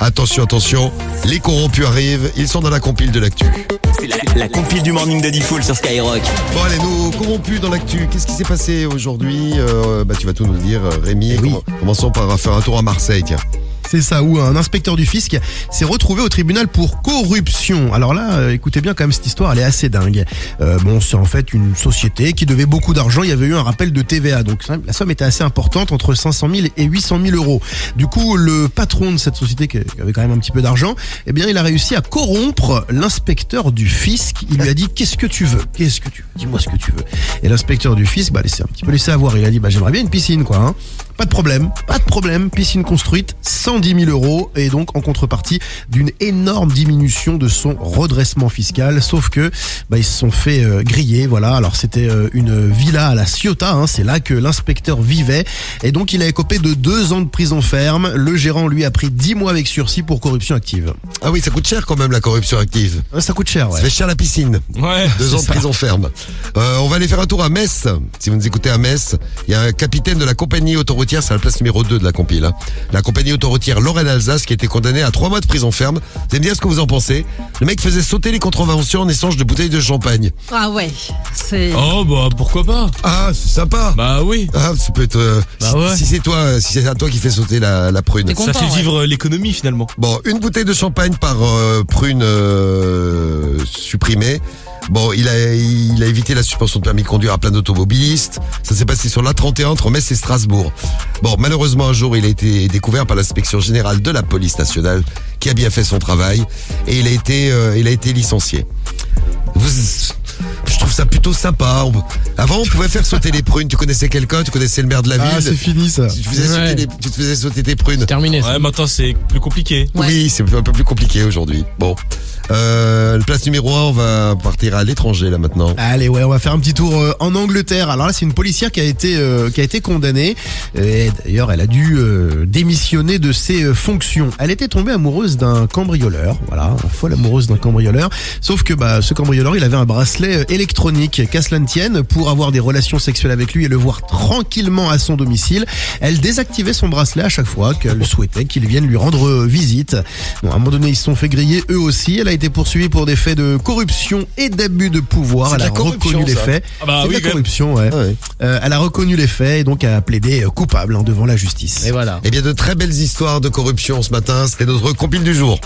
Attention, attention, les corrompus arrivent, ils sont dans la compile de l'actu. C'est la compile du Morning de Diffoul sur Skyrock. Bon allez, nous corrompus dans l'actu, qu'est-ce qui s'est passé aujourd'hui? Tu vas tout nous dire, Rémi. Oui. Commençons par faire un tour à Marseille, tiens. C'est ça, où un inspecteur du fisc s'est retrouvé au tribunal pour corruption. Alors là, écoutez bien quand même, cette histoire, elle est assez dingue. C'est en fait une société qui devait beaucoup d'argent. Il y avait eu un rappel de TVA, donc la somme était assez importante, entre 500 000 et 800 000 euros. Du coup, le patron de cette société, qui avait quand même un petit peu d'argent, eh bien, il a réussi à corrompre l'inspecteur du fisc. Il lui a dit, qu'est-ce que tu veux? Qu'est-ce que tu veux? Dis-moi ce que tu veux. Et l'inspecteur du fisc, s'est un petit peu laissé avoir. Il a dit, j'aimerais bien une piscine, quoi, hein. Pas de problème, piscine construite, 110 000 euros, et donc en contrepartie d'une énorme diminution de son redressement fiscal, sauf que ils se sont fait griller, voilà. Alors c'était une villa à la Ciotat, hein, c'est là que l'inspecteur vivait, et donc il a écopé de 2 ans de prison ferme. Le gérant, lui, a pris 10 mois avec sursis pour corruption active. Ah oui, ça coûte cher quand même la corruption active. Ça coûte cher, ouais. Ça fait cher la piscine. Ouais. 2 ans de prison ferme. On va aller faire un tour à Metz. Si vous nous écoutez à Metz, il y a un capitaine de la compagnie autoroutière, c'est la place numéro 2 de la compile, hein. La compagnie autoroutière Lorraine-Alsace qui a été condamnée à 3 mois de prison ferme. Vous allez me dire ce que vous en pensez? Le mec faisait sauter les contraventions en échange de bouteilles de champagne. Ah ouais, c'est... Oh pourquoi pas? Ah, c'est sympa. Bah oui. Ah, ça peut être. Ouais. Si c'est toi, si c'est à toi qui fait sauter la prune. T'es Ça content, fait ouais. vivre l'économie finalement. Bon, une bouteille de champagne par prune supprimée. Bon, il a évité la suspension de permis de conduire à plein d'automobilistes. Ça s'est passé sur l'A31 entre Metz et Strasbourg. Bon, malheureusement, un jour, il a été découvert par l'inspection générale de la police nationale, qui a bien fait son travail, et il a été licencié. Je trouve ça plutôt sympa. Avant, on pouvait faire sauter les prunes. Tu connaissais quelqu'un, tu connaissais le maire de la ville. Ah, c'est fini, ça. Tu te faisais sauter tes prunes. Terminé. Ouais, maintenant c'est plus compliqué. Ouais. Oui, c'est un peu plus compliqué aujourd'hui. Bon. Place numéro 1, on va partir à l'étranger là maintenant. Allez, ouais, on va faire un petit tour en Angleterre. Alors là, c'est une policière qui a été condamnée. Et d'ailleurs, elle a dû démissionner de ses fonctions. Elle était tombée amoureuse d'un cambrioleur. Voilà, folle amoureuse d'un cambrioleur. Sauf que ce cambrioleur, il avait un bracelet électronique. Qu'à cela ne tienne, pour avoir des relations sexuelles avec lui et le voir tranquillement à son domicile, elle désactivait son bracelet à chaque fois qu'elle souhaitait qu'il vienne lui rendre visite. Bon, à un moment donné, ils se sont fait griller eux aussi. Elle a été poursuivie pour des faits de corruption et d'abus de pouvoir. C'est de Elle la a corruption, reconnu les ça. faits. Ah bah C'est de oui, la quand même. corruption, ouais. Ah ouais. Elle a reconnu les faits et donc a plaidé coupable devant la justice. Et voilà. Eh bien, de très belles histoires de corruption ce matin. C'était notre compile du jour.